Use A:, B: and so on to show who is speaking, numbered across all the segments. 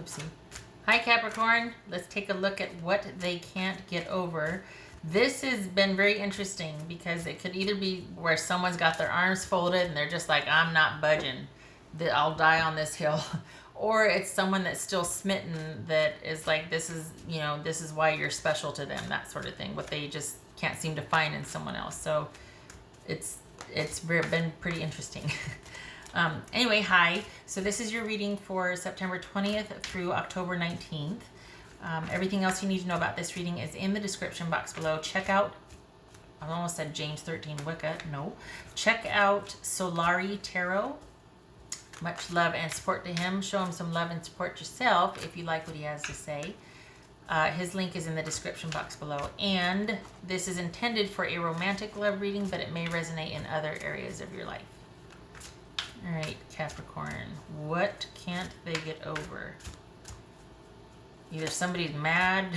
A: Oopsie. Hi Capricorn. Let's take a look at what they can't get over. This has been very interesting because it could either be where someone's got their arms folded and they're just like, I'm not budging, that I'll die on this hill. Or it's someone that's still smitten that is like, this is, you know, this is why you're special to them, that sort of thing. What they just can't seem to find in someone else. So it's been pretty interesting. Anyway, hi. So this is your reading for September 20th through October 19th. Everything else you need to know about this reading is in the description box below. Check out, I almost said James 13 Wicca. No. Check out Solari Tarot. Much love and support to him. Show him some love and support yourself if you like what he has to say. His link is in the description box below. And this is intended for a romantic love reading, but it may resonate in other areas of your life. All right, Capricorn. What can't they get over? Either somebody's mad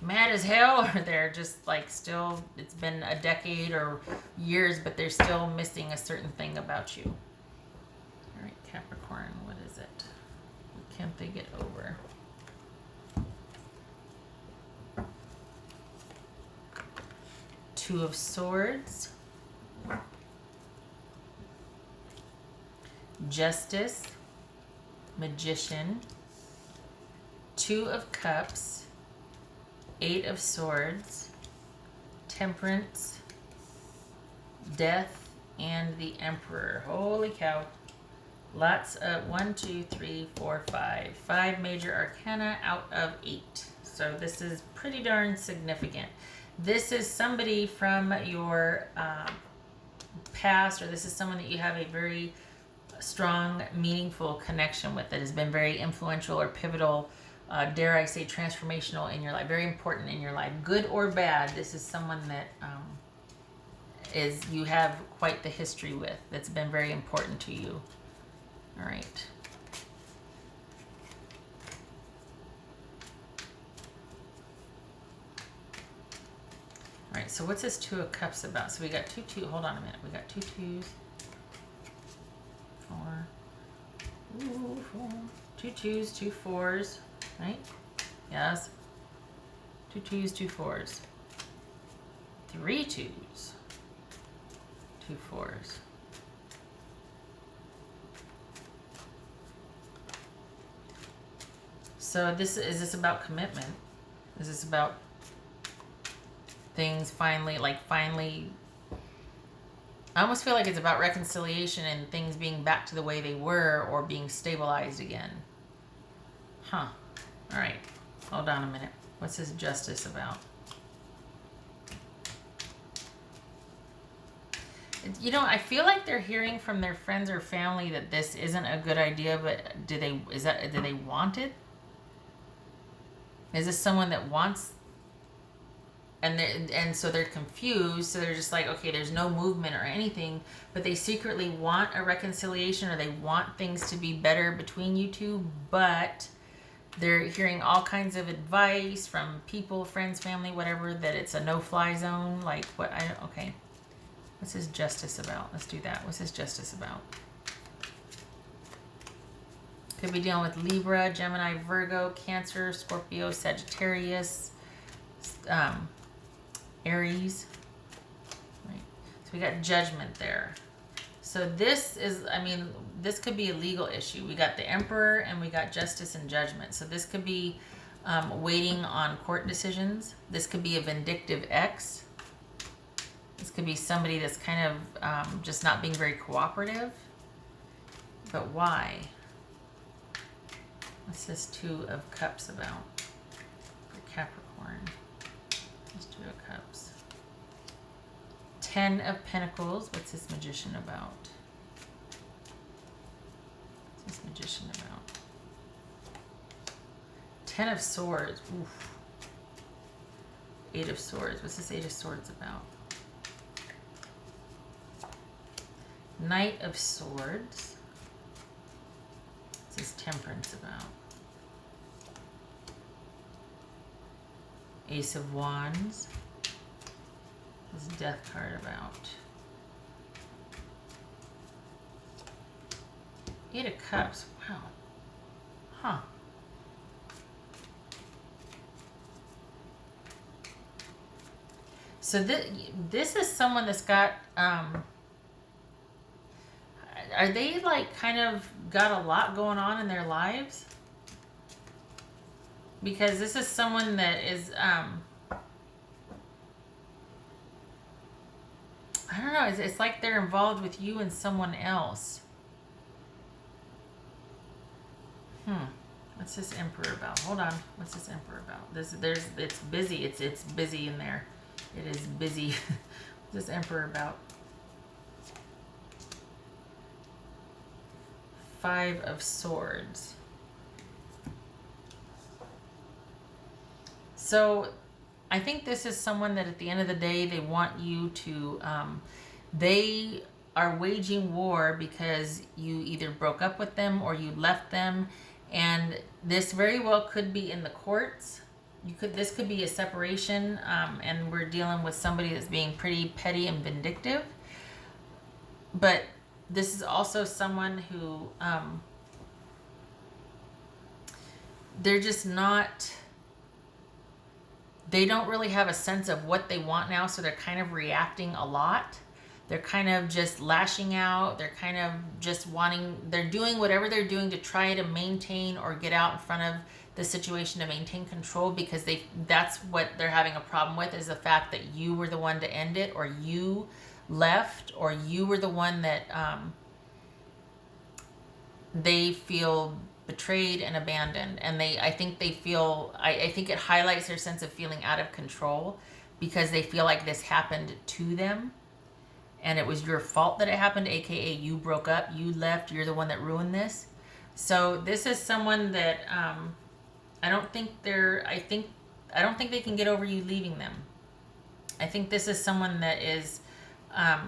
A: as hell, or they're just like still, it's been a decade or years, but they're still missing a certain thing about you. All right, Capricorn, what is it? What can't they get over? Two of Swords. Justice. Magician. Two of Cups. Eight of Swords. Temperance. Death. And the Emperor. Holy cow. Lots of 1, 2, 3, 4, 5. 5 major arcana out of 8. So this is pretty darn significant. This is somebody from your past, or this is someone that you have a very strong, meaningful connection with that has been very influential or pivotal, dare I say transformational in your life, very important in your life, good or bad. This is someone that you have quite the history with, that's been very important to you. All right. All right, so what's this Two of Cups about? So we got hold on a minute. We got 2 2s. 4. Ooh, 4. 2 2s, 2 4s, right? Yes. 2 2s, 2 4s. 3 2s, 2 4s. So is this about commitment? Is this about things finally, I almost feel like it's about reconciliation and things being back to the way they were or being stabilized again. Huh. All right. Hold on a minute. What's this Justice about? You know, I feel like they're hearing from their friends or family that this isn't a good idea, but do they want it? Is this someone that wants, and so they're confused, so they're just like, okay, there's no movement or anything, but they secretly want a reconciliation, or they want things to be better between you two, but they're hearing all kinds of advice from people, friends, family, whatever, that it's a no-fly zone. Like, what? Okay. What's this Justice about? Let's do that. What's this Justice about? Could be dealing with Libra, Gemini, Virgo, Cancer, Scorpio, Sagittarius, Aries. Right. So we got Judgment there. So this is, I mean, this could be a legal issue. We got the Emperor and we got Justice and Judgment. So this could be waiting on court decisions. This could be a vindictive ex. This could be somebody that's kind of just not being very cooperative. But why? What's this Two of Cups about for Capricorn? This Two of Cups. 10 of Pentacles. What's this Magician about? What's this Magician about? 10 of Swords. Oof. 8 of Swords. What's this 8 of Swords about? Knight of Swords. What's this Temperance about? Ace of Wands. What's this Death card about? 8 of Cups. Wow. Huh. So this is someone that's got, are they like kind of got a lot going on in their lives? Because this is someone that is, I don't know, it's like they're involved with you and someone else. What's this Emperor about? Hold on. What's this Emperor about? It's busy. It's busy in there. It is busy. What's this Emperor about? 5 of Swords. So I think this is someone that at the end of the day, they want you to, they are waging war because you either broke up with them or you left them. And this very well could be in the courts. This could be a separation, and we're dealing with somebody that's being pretty petty and vindictive. But this is also someone who, they're just not, they don't really have a sense of what they want now, so they're kind of reacting a lot. They're kind of just lashing out. They're kind of just wanting, they're doing whatever they're doing to try to maintain or get out in front of the situation to maintain control, because that's what they're having a problem with, is the fact that you were the one to end it, or you left, or you were the one that they feel betrayed and abandoned. And I think they feel, I think it highlights their sense of feeling out of control, because they feel like this happened to them and it was your fault that it happened, aka you broke up, you left, you're the one that ruined this. So this is someone that I don't think they can get over you leaving them. I think this is someone that is I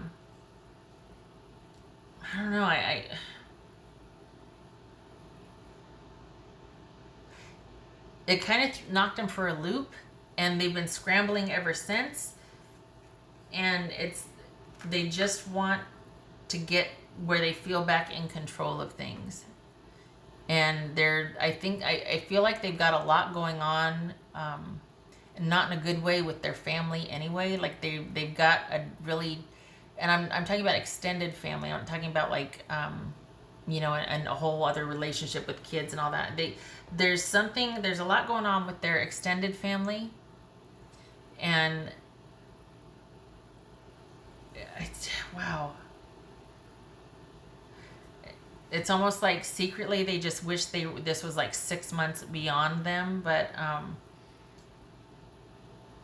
A: don't know, it kind of knocked them for a loop, and they've been scrambling ever since. And they just want to get where they feel back in control of things. And I feel like they've got a lot going on, not in a good way with their family anyway. Like they've got a really, and I'm talking about extended family. I'm talking about like, and a whole other relationship with kids and all that. There's a lot going on with their extended family, and wow. It's almost like secretly they just wish this was like 6 months beyond them, but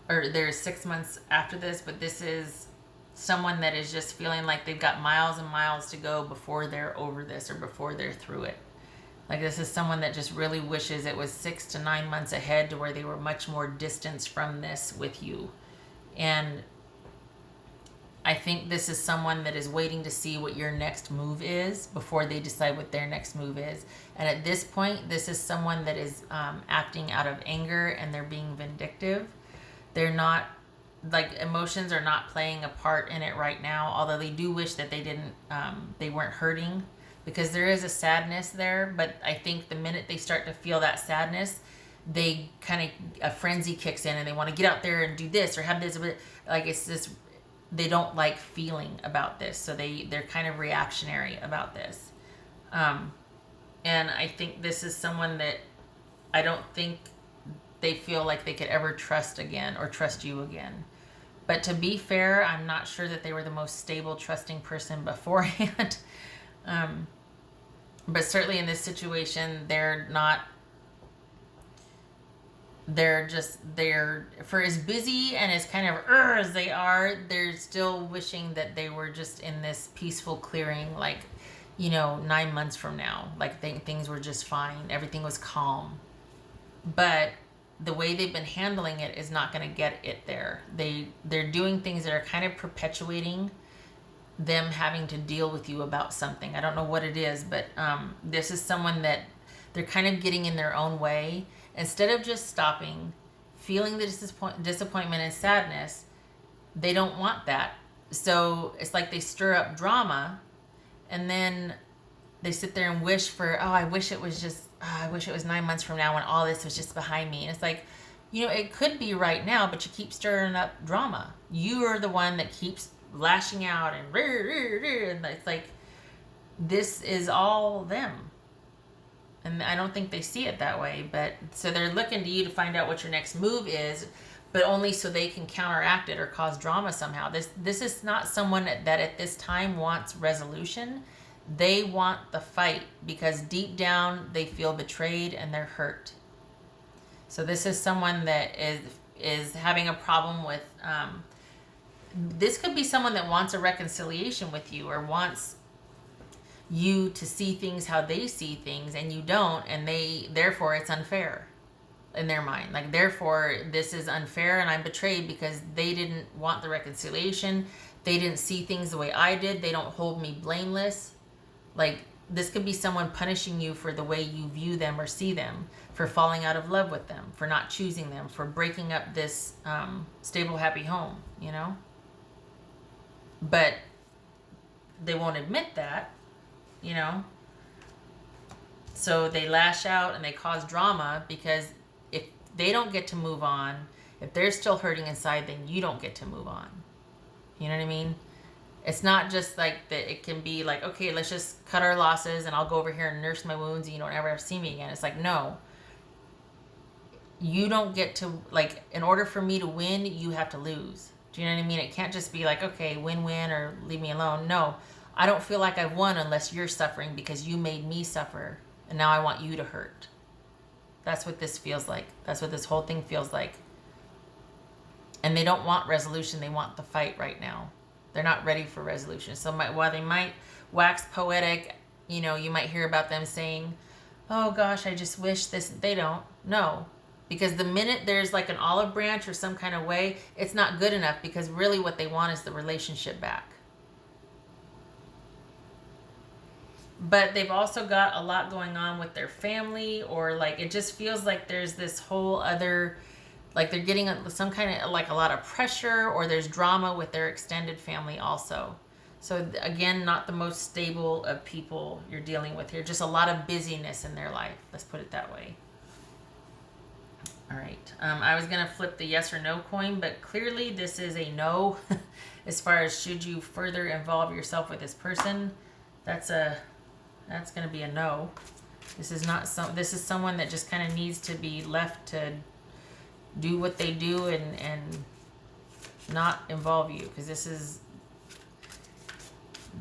A: or there's 6 months after this, but this is someone that is just feeling like they've got miles and miles to go before they're over this, or before they're through it. Like this is someone that just really wishes it was 6 to 9 months ahead, to where they were much more distanced from this with you. And I think this is someone that is waiting to see what your next move is before they decide what their next move is. And at this point, this is someone that is acting out of anger, and they're being vindictive. They're not, like, emotions are not playing a part in it right now, although they do wish that they weren't hurting, because there is a sadness there. But I think the minute they start to feel that sadness, they kind of, a frenzy kicks in, and they want to get out there and do this or have this, like it's this, they don't like feeling about this, so they're kind of reactionary about this. And I think this is someone that I don't think they feel like they could ever trust again, or trust you again. But to be fair, I'm not sure that they were the most stable, trusting person beforehand. But certainly in this situation, they're not, they're for as busy and as kind of as they are, they're still wishing that they were just in this peaceful clearing, like, 9 months from now, like things were just fine, everything was calm. But the way they've been handling it is not going to get it there. They're doing things that are kind of perpetuating them having to deal with you about something. I don't know what it is, but this is someone that they're kind of getting in their own way. Instead of just stopping, feeling the disappointment and sadness, they don't want that. So it's like they stir up drama, and then they sit there and wish for, I wish it was 9 months from now when all this was just behind me. And it's like, you know, it could be right now, but you keep stirring up drama. You are the one that keeps lashing out and it's like, this is all them. And I don't think they see it that way, but so they're looking to you to find out what your next move is, but only so they can counteract it or cause drama somehow. This is not someone that at this time wants resolution. They want the fight because deep down they feel betrayed and they're hurt. So this is someone that is having a problem with this could be someone that wants a reconciliation with you or wants you to see things how they see things and you don't, and therefore it's unfair in their mind. Like, therefore this is unfair and I'm betrayed because they didn't want the reconciliation. They didn't see things the way I did. They don't hold me blameless. Like, this could be someone punishing you for the way you view them or see them, for falling out of love with them, for not choosing them, for breaking up this stable, happy home, you know? But they won't admit that, you know? So they lash out and they cause drama because if they don't get to move on, if they're still hurting inside, then you don't get to move on. You know what I mean? It's not just like that. It can be like, okay, let's just cut our losses and I'll go over here and nurse my wounds and you don't ever see me again. It's like, no. You don't get to, like, in order for me to win, you have to lose. Do you know what I mean? It can't just be like, okay, win-win or leave me alone. No, I don't feel like I've won unless you're suffering because you made me suffer. And now I want you to hurt. That's what this feels like. That's what this whole thing feels like. And they don't want resolution. They want the fight right now. They're not ready for resolution. So while they might wax poetic, you know, you might hear about them saying, oh gosh, I just wish this. They don't. No. Because the minute there's like an olive branch or some kind of way, it's not good enough because really what they want is the relationship back. But they've also got a lot going on with their family, or like it just feels like there's this whole other, like they're getting some kind of like a lot of pressure, or there's drama with their extended family also. So again, not the most stable of people you're dealing with here. Just a lot of busyness in their life. Let's put it that way. All right. I was going to flip the yes or no coin, but clearly this is a no as far as should you further involve yourself with this person. That's going to be a no. This is not this is someone that just kind of needs to be left to do what they do and not involve you, because this is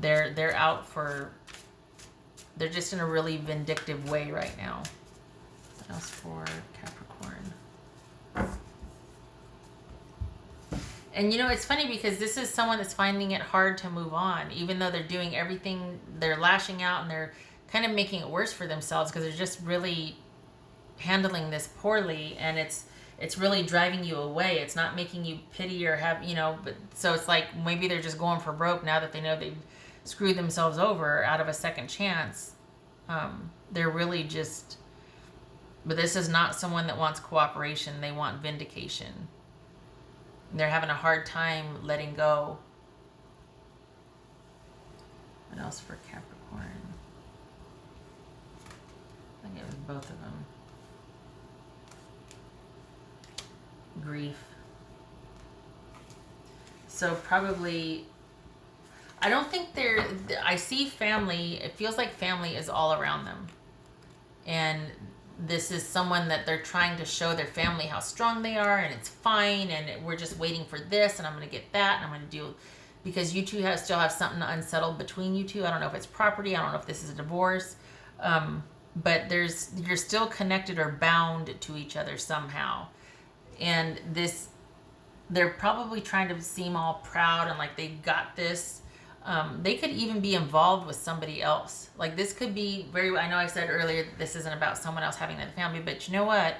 A: they're out for, they're just in a really vindictive way right now. What else for Capricorn? And you know, it's funny because this is someone that's finding it hard to move on, even though they're doing everything, they're lashing out and they're kind of making it worse for themselves because they're just really handling this poorly, and it's really driving you away. It's not making you pity or have, you know, but so it's like maybe they're just going for broke now that they know they've screwed themselves over out of a second chance. They're really just, but this is not someone that wants cooperation. They want vindication. They're having a hard time letting go. What else for Capricorn? I think it was both of them. Grief. So probably, I don't think I see family, it feels like family is all around them. And this is someone that they're trying to show their family how strong they are, and it's fine, and we're just waiting for this, and I'm going to get that, and I'm going to do, because you two still have something unsettled between you two. I don't know if it's property. I don't know if this is a divorce. But you're still connected or bound to each other somehow. And they're probably trying to seem all proud and like they got this. They could even be involved with somebody else. Like this could be I know I said earlier that this isn't about someone else having that family, but you know what?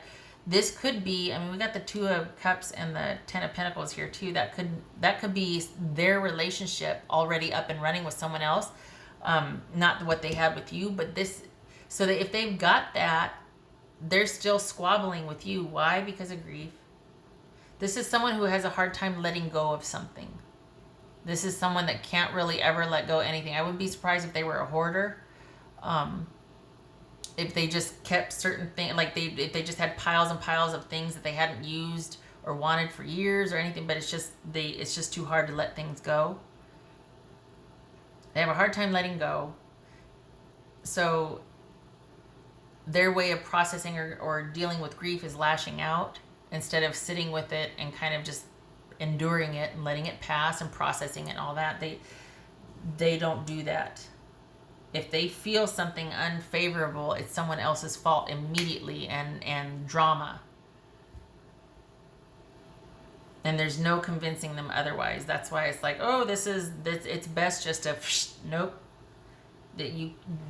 A: This could be, I mean, we got the Two of Cups and the Ten of Pentacles here too. That could be their relationship already up and running with someone else. Not what they had with you, but this, so that if they've got that, they're still squabbling with you. Why? Because of grief. This is someone who has a hard time letting go of something. This is someone that can't really ever let go of anything. I wouldn't be surprised if they were a hoarder. if they just kept certain things, like if they just had piles and piles of things that they hadn't used or wanted for years or anything, but it's just too hard to let things go. They have a hard time letting go. So their way of processing or dealing with grief is lashing out instead of sitting with it and kind of just enduring it and letting it pass and processing it and all that. They don't do that. If they feel something unfavorable, it's someone else's fault immediately, and drama. And there's no convincing them otherwise. That's why it's like, oh, it's best just to, nope.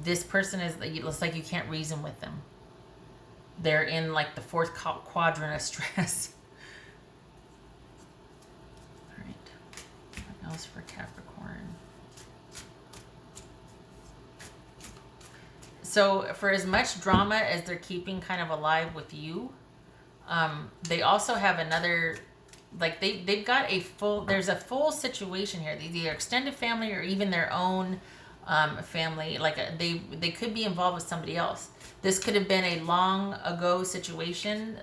A: This person is, it's like you can't reason with them. They're in like the fourth quadrant of stress. All right. What else for Capricorn? So for as much drama as they're keeping kind of alive with you, they also have another, like they've got there's a full situation here. Either extended family or even their own family. Like they could be involved with somebody else. This could have been a long ago situation,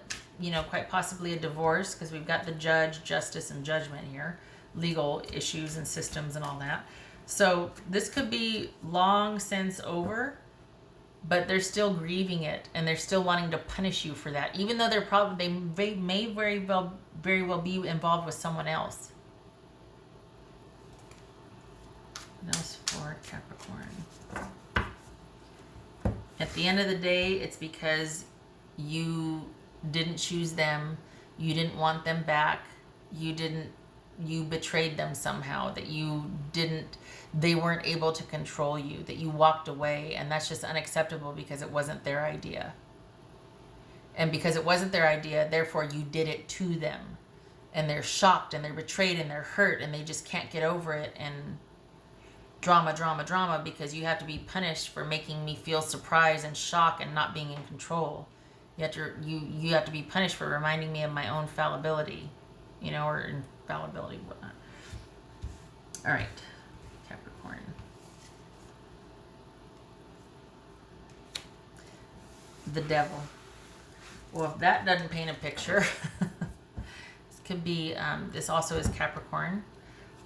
A: quite possibly a divorce, because we've got the judge, justice, and judgment here, legal issues and systems and all that. So this could be long since over, but they're still grieving it, and they're still wanting to punish you for that, even though they may very well be involved with someone else. What else for Capricorn? At the end of the day, it's because you didn't choose them, you didn't want them back, you betrayed them somehow, that they weren't able to control you, that you walked away, and that's just unacceptable because it wasn't their idea. And because it wasn't their idea, therefore you did it to them. And they're shocked and they're betrayed and they're hurt and they just can't get over it, and drama because you have to be punished for making me feel surprise and shock and not being in control. You have to be punished for reminding me of my own fallibility, or infallibility, whatnot. All right. Capricorn. The devil. Well, if that doesn't paint a picture, this could be, this also is Capricorn,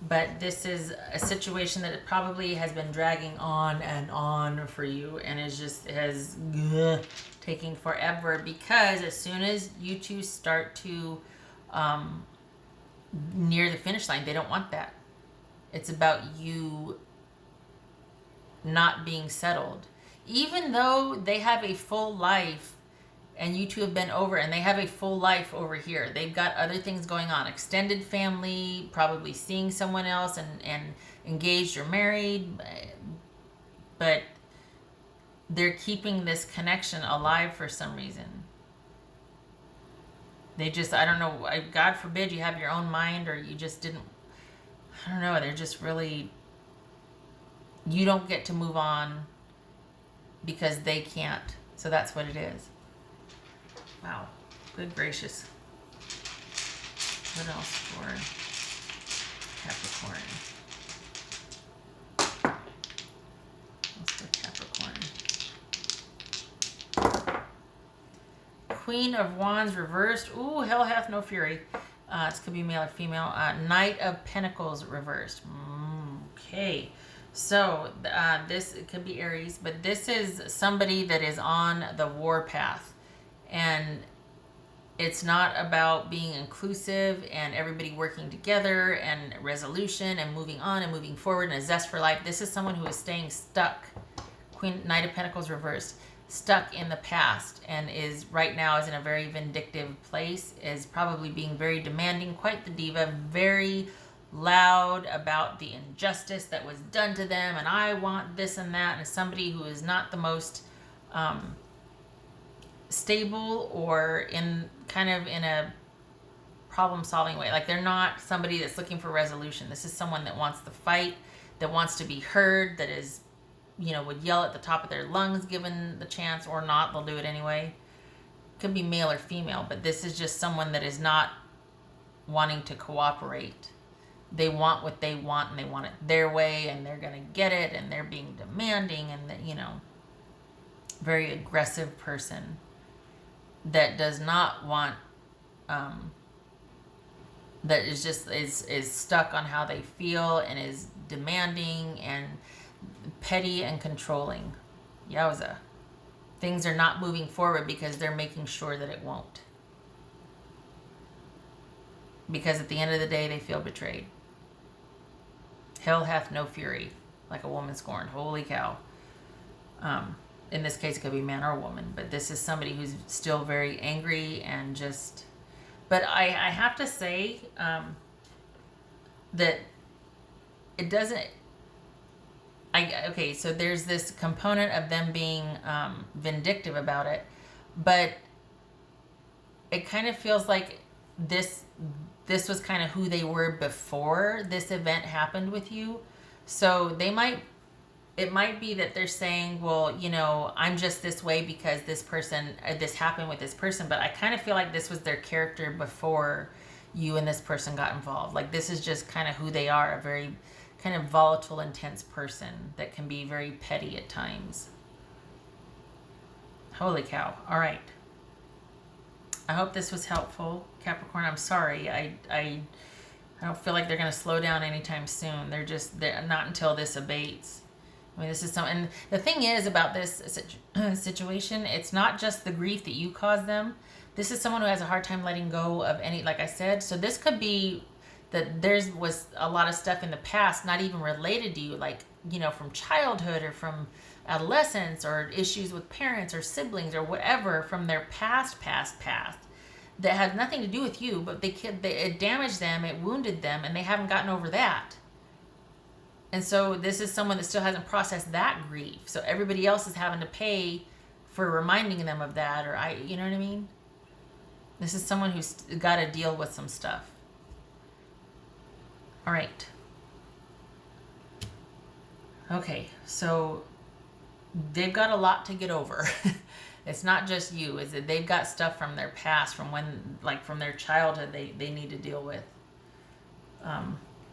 A: but this is a situation that it probably has been dragging on and on for you, and has taking forever, because as soon as you two start to near the finish line, they don't want that. It's about you not being settled. Even though they have a full life and you two have been over, and they have a full life over here. They've got other things going on. Extended family, probably seeing someone else and engaged or married. But they're keeping this connection alive for some reason. They just, I don't know, God forbid you have your own mind, or you just didn't, I don't know, they're just really, you don't get to move on because they can't. So that's what it is. Wow. Good gracious. What else for Capricorn? What's for Capricorn? Queen of Wands reversed. Ooh, hell hath no fury. This could be male or female. Knight of Pentacles reversed. Okay. So this, it could be Aries, but this is somebody that is on the war path. And it's not about being inclusive and everybody working together and resolution and moving on and moving forward and a zest for life. This is someone who is staying stuck. Knight of Pentacles reversed. Stuck in the past, and is right now is in a very vindictive place, is probably being very demanding, quite the diva, very loud about the injustice that was done to them, and I want this and that, and somebody who is not the most stable or in a problem-solving way. Like, they're not somebody that's looking for resolution. This is someone that wants to fight, that wants to be heard, that is, would yell at the top of their lungs given the chance, or not, they'll do it anyway. Could be male or female, but this is just someone that is not wanting to cooperate. They want what they want, and they want it their way, and they're going to get it, and they're being demanding, and very aggressive person that does not want, that is just is stuck on how they feel and is demanding and petty and controlling. Yowza. Things are not moving forward because they're making sure that it won't. Because at the end of the day, they feel betrayed. Hell hath no fury, like a woman scorned. Holy cow. In this case, it could be man or woman, but this is somebody who's still very angry and just... But I have to say that it doesn't... Okay, so there's this component of them being vindictive about it, but it kind of feels like this was kind of who they were before this event happened with you. So it might be that they're saying, well, you know, I'm just this way because this happened with this person, but I kind of feel like this was their character before you and this person got involved. Like, this is just kind of who they are, a very kind of volatile, intense person that can be very petty at times. Holy cow. All right. I hope this was helpful, Capricorn. I'm sorry. I don't feel like they're going to slow down anytime soon. They're not until this abates. I mean, this is and the thing is about this situation, it's not just the grief that you caused them. This is someone who has a hard time letting go of any, like I said. So this could be that was a lot of stuff in the past, not even related to you, like, you know, from childhood or from adolescence or issues with parents or siblings or whatever from their past that had nothing to do with you, but it damaged them, it wounded them, and they haven't gotten over that. And so this is someone that still hasn't processed that grief. So everybody else is having to pay for reminding them of that, you know what I mean? This is someone who's got to deal with some stuff. All right. Okay, so they've got a lot to get over. It's not just you. Is that they've got stuff from their past, from when, like from their childhood, they need to deal with.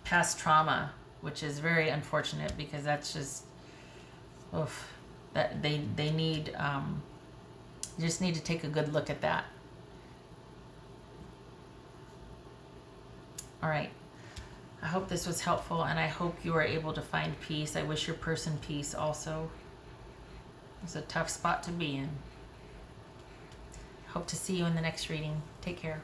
A: Past trauma, which is very unfortunate because that's just, oof, that they need, you just need to take a good look at that. All right. I hope this was helpful, and I hope you are able to find peace. I wish your person peace also. It's a tough spot to be in. Hope to see you in the next reading. Take care.